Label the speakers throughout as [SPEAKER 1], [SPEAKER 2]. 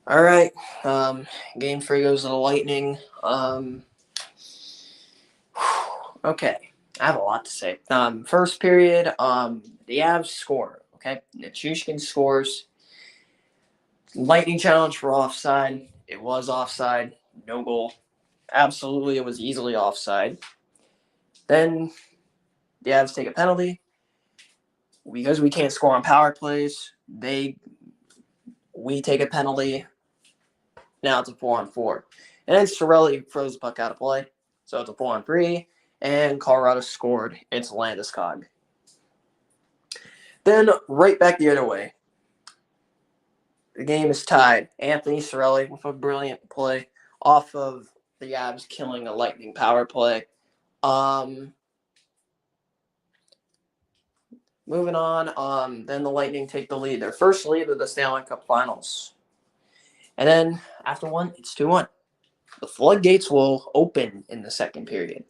[SPEAKER 1] All right. Game three goes to the Lightning. Okay. I have a lot to say. First period, the Avs score. Okay. Nichushkin scores. Lightning challenge for offside. It was offside. No goal. Absolutely, it was easily offside. Then the Avs take a penalty. Because we can't score on power plays, we take a penalty. Now it's a 4-on-4. And then Sorelli throws the puck out of play. So it's a 4-on-3. And Colorado scored. It's Landeskog. Then right back the other way. The game is tied. Anthony Sorelli with a brilliant play off of the Avs killing a Lightning power play. Moving on. Then the Lightning take the lead. Their first lead of the Stanley Cup Finals. And then after one, it's 2-1. The floodgates will open in the second period.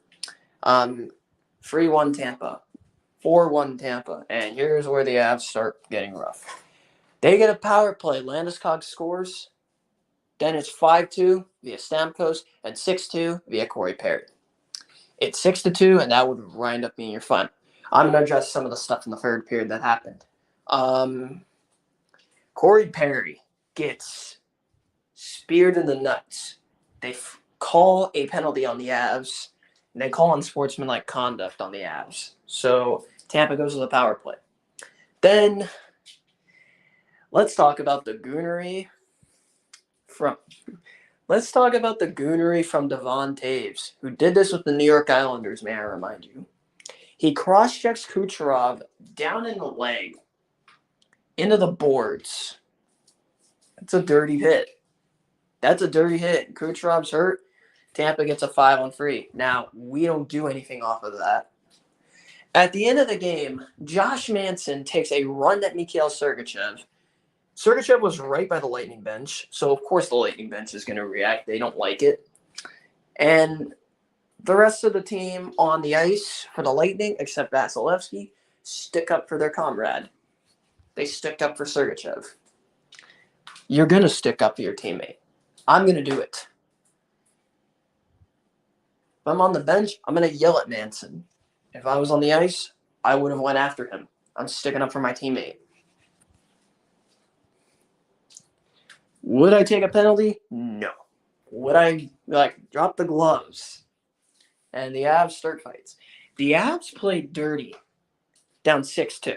[SPEAKER 1] 3-1 Tampa. 4-1 Tampa. And here's where the Avs start getting rough. They get a power play. Landeskog scores. Then it's 5-2 via Stamkos and 6-2 via Corey Perry. It's 6-2, and that would wind up being your fun. I'm going to address some of the stuff in the third period that happened. Corey Perry gets speared in the nuts. They call a penalty on the Avs, and they call unsportsmanlike conduct on the Avs. So Tampa goes to the power play. Then let's talk about the goonery from Devon Taves, who did this with the New York Islanders, may I remind you. He cross-checks Kucherov down in the leg, into the boards. That's a dirty hit. Kucherov's hurt. Tampa gets a 5-on-3. Now, we don't do anything off of that. At the end of the game, Josh Manson takes a run at Mikhail Sergachev. Sergachev was right by the Lightning bench, so of course the Lightning bench is going to react. They don't like it. And the rest of the team on the ice for the Lightning, except Vasilevsky, stick up for their comrade. They stick up for Sergachev. You're going to stick up for your teammate. I'm going to do it. If I'm on the bench, I'm going to yell at Manson. If I was on the ice, I would have went after him. I'm sticking up for my teammate. Would I take a penalty? No. Would I drop the gloves? And the Avs start fights. The Avs played dirty, down 6-2.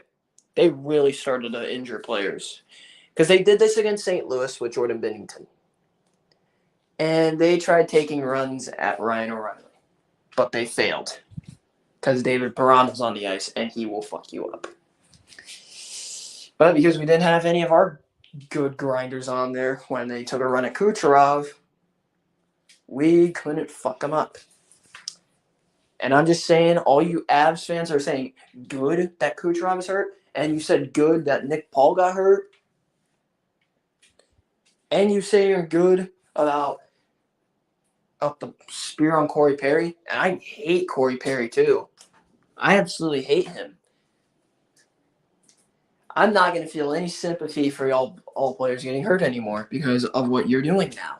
[SPEAKER 1] They really started to injure players because they did this against St. Louis with Jordan Binnington. And they tried taking runs at Ryan O'Reilly, but they failed because David Perron was on the ice and he will fuck you up. But because we didn't have any of our good grinders on there when they took a run at Kucherov, we couldn't fuck them up. And I'm just saying, all you Avs fans are saying good that Kucherov is hurt, and you said good that Nick Paul got hurt, and you say you're good about the spear on Corey Perry, and I hate Corey Perry too. I absolutely hate him. I'm not going to feel any sympathy for all players getting hurt anymore because of what you're doing now.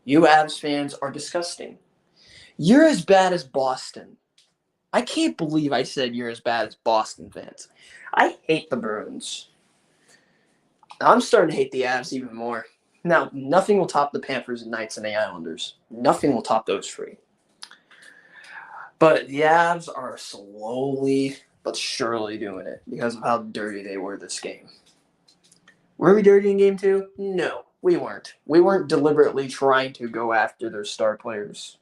[SPEAKER 1] You Avs fans are disgusting. You're as bad as Boston. I can't believe I said you're as bad as Boston fans. I hate the Bruins. I'm starting to hate the Avs even more. Now, nothing will top the Panthers, Knights, and the Islanders. Nothing will top those three. But the Avs are slowly but surely doing it because of how dirty they were this game. Were we dirty in game 2? No, we weren't. We weren't deliberately trying to go after their star players.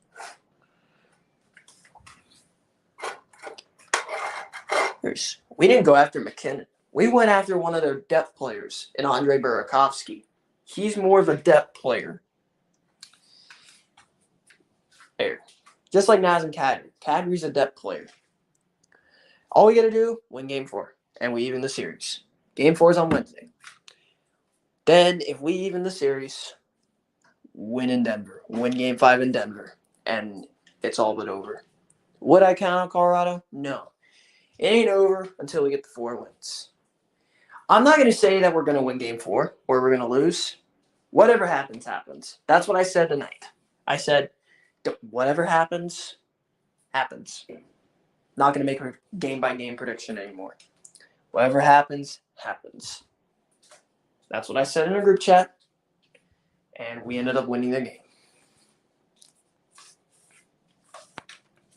[SPEAKER 1] We didn't go after McKinnon. We went after one of their depth players in Andre Burakovsky. He's more of a depth player. There. Just like Nazem Kadri. Kadri's a depth player. All we got to do, win game 4. And we even the series. Game 4 is on Wednesday. Then, if we even the series, win in Denver. Win game 5 in Denver. And it's all but over. Would I count on Colorado? No. It ain't over until we get the 4 wins. I'm not going to say that we're going to win game 4 or we're going to lose. Whatever happens, happens. That's what I said tonight. I said, whatever happens, happens. Not going to make a game-by-game prediction anymore. Whatever happens, happens. That's what I said in a group chat, and we ended up winning the game.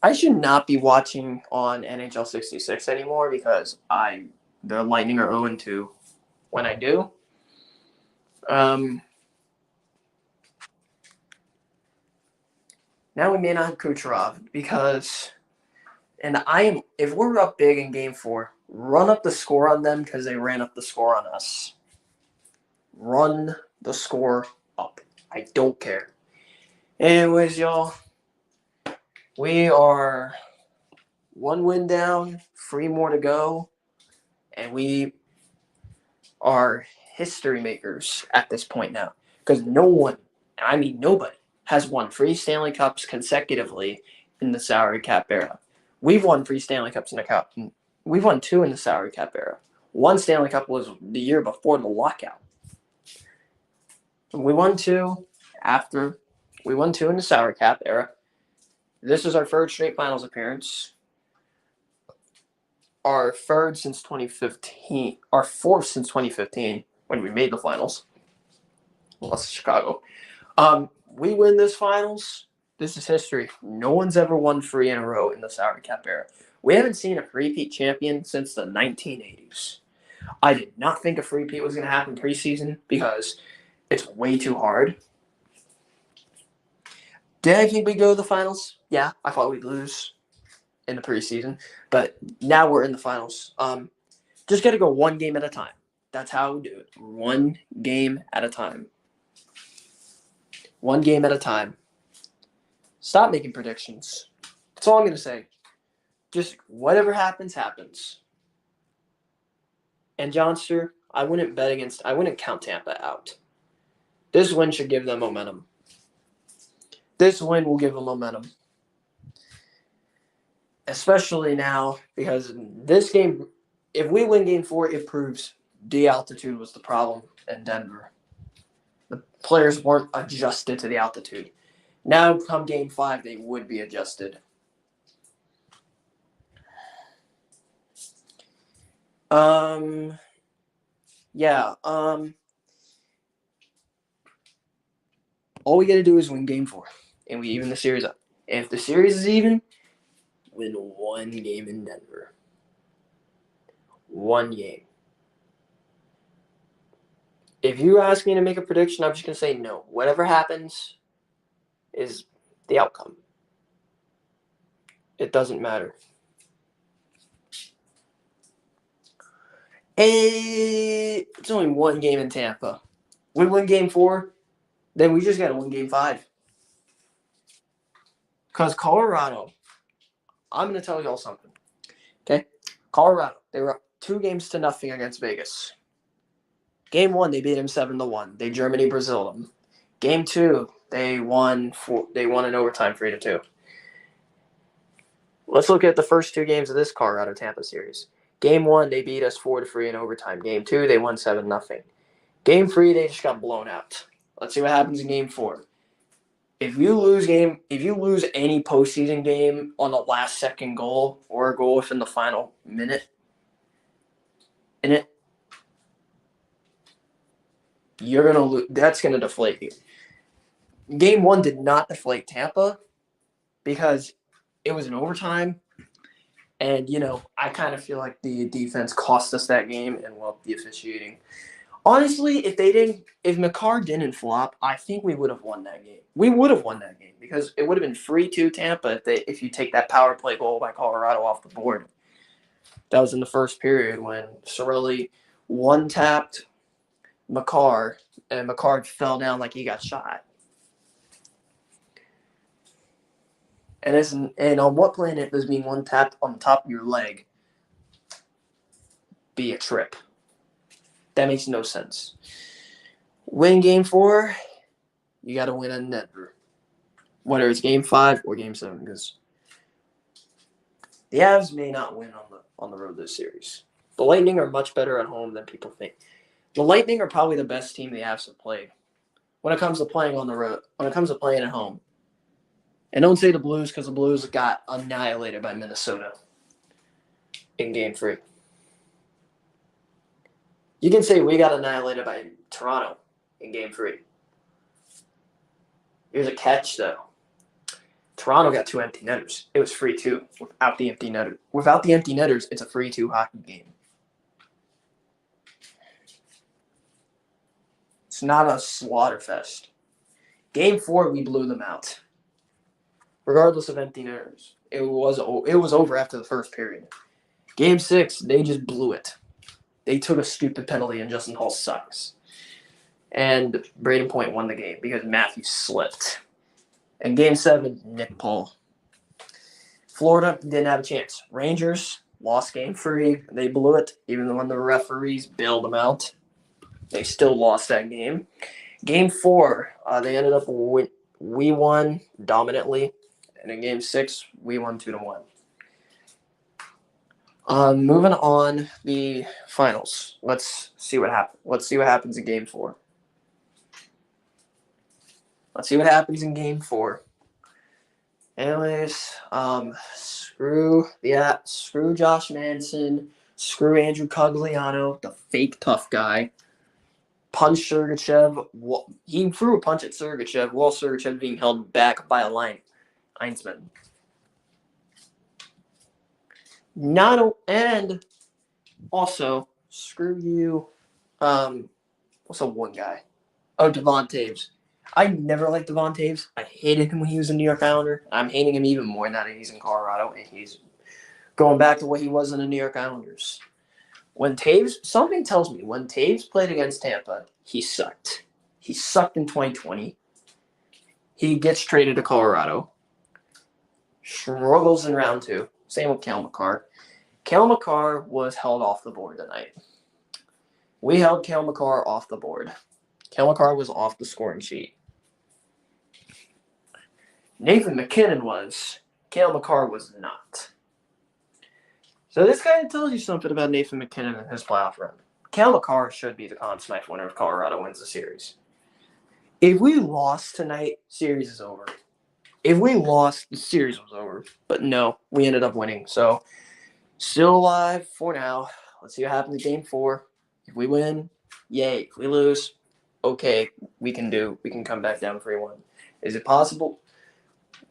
[SPEAKER 1] I should not be watching on NHL 66 anymore because the Lightning are 0-2 when I do. Now we may not have Kucherov because, if we're up big in Game 4, run up the score on them because they ran up the score on us. Run the score up. I don't care. Anyways, y'all, we are 1 win down, 3 more to go, and we are history makers at this point now because nobody has won 3 Stanley Cups consecutively in the salary cap era. We've won 3 Stanley Cups in the cup. We've won 2 in the salary cap era. 1 Stanley Cup was the year before the lockout. We won 2 after. We won 2 in the salary cap era. This is our 3rd straight finals appearance. Our 3rd since 2015. Our 4th since 2015 when we made the finals. Lost to Chicago. We win this finals. This is history. No one's ever won 3 in a row in the salary cap era. We haven't seen a three-peat champion since the 1980s. I did not think a three-peat was going to happen preseason because it's way too hard. Did I think we'd go to the finals? Yeah, I thought we'd lose in the preseason. But now we're in the finals. Just got to go 1 game at a time. That's how we do it. 1 game at a time. 1 game at a time. Stop making predictions. That's all I'm going to say. Just whatever happens, happens. And Johnster, I wouldn't count Tampa out. This win should give them momentum. This win will give them momentum. Especially now, because this game, if we win Game 4, it proves the altitude was the problem in Denver. The players weren't adjusted to the altitude. Now, come Game 5, they would be adjusted. All we got to do is win Game 4, and we even the series up. And if the series is even, win 1 game in Denver. 1 game. If you ask me to make a prediction, I'm just going to say no. Whatever happens is the outcome. It doesn't matter. It's only 1 game in Tampa. We win Game 4, then we just got to win Game 5. Because Colorado, I'm going to tell y'all something. Okay? Colorado, they were up 2-0 against Vegas. Game 1, they beat them 7-1. They Germany Brazil them. Game 2, they won in overtime 3-2. Let's look at the first 2 games of this Colorado Tampa series. Game 1, they beat us 4-3 in overtime. Game 2, they won 7-0. Game 3, they just got blown out. Let's see what happens in Game 4. If you lose any postseason game on the last second goal or a goal within the final minute in it, you're gonna lose. That's gonna deflate you. Game 1 did not deflate Tampa because it was in overtime, and I kind of feel like the defense cost us that game, and the officiating. Honestly, if Makar didn't flop, I think we would have won that game. We would have won that game because it would have been 3-2 Tampa if you take that power play goal by Colorado off the board. That was in the first period when Cirelli one-tapped Makar, and Makar fell down like he got shot. And on what planet does being one-tapped on the top of your leg be a trip? That makes no sense. Win Game 4, you got to win in Denver. Whether it's Game 5 or Game 7, because the Avs may not win on the road this series. The Lightning are much better at home than people think. The Lightning are probably the best team the Avs have played. when it comes to playing on the road, when it comes to playing at home. And don't say the Blues because the Blues got annihilated by Minnesota in Game 3. You can say we got annihilated by Toronto in Game 3. Here's a catch, though. Toronto got 2 empty netters. It was free, too, without the empty netters. Without the empty netters, it's a free 2 hockey game. It's not a slaughter fest. Game 4, we blew them out. Regardless of empty netters. It was over after the first period. Game 6, they just blew it. They took a stupid penalty and Justin Hall sucks. And Braden Point won the game because Matthews slipped. And Game 7, Nick Paul. Florida didn't have a chance. Rangers lost Game 3. They blew it. Even when the referees bailed them out, they still lost that game. Game 4, they ended up we won dominantly. And in Game 6, we won 2-1. Moving on the finals. Let's see what happens. Let's see what happens in Game 4. Let's see what happens in Game 4. Anyways, screw Josh Manson, screw Andrew Cogliano, the fake tough guy. Punch Sergachev. He threw a punch at Sergachev while Sergachev being held back by a linesman. And also, screw you. What's the one guy? Oh, Devon Taves. I never liked Devon Taves. I hated him when he was a New York Islander. I'm hating him even more now that he's in Colorado and he's going back to what he was in the New York Islanders. Something tells me when Taves played against Tampa, he sucked. He sucked in 2020. He gets traded to Colorado. Struggles in round 2. Same with Cale Makar. Cale Makar was held off the board tonight. We held Cale Makar off the board. Cale Makar was off the scoring sheet. Nathan MacKinnon was. Cale Makar was not. So this kind of tells you something about Nathan MacKinnon and his playoff run. Cale Makar should be the Conn Smythe winner if Colorado wins the series. If we lost tonight, series is over. If we lost, the series was over. But no, we ended up winning. So, still alive for now. Let's see what happens in Game 4. If we win, yay. If we lose, okay, we can come back down 3-1. Is it possible?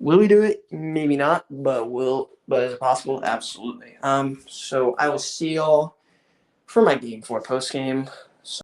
[SPEAKER 1] Will we do it? Maybe not, but is it possible? Absolutely. So I will see y'all for my Game 4 post game.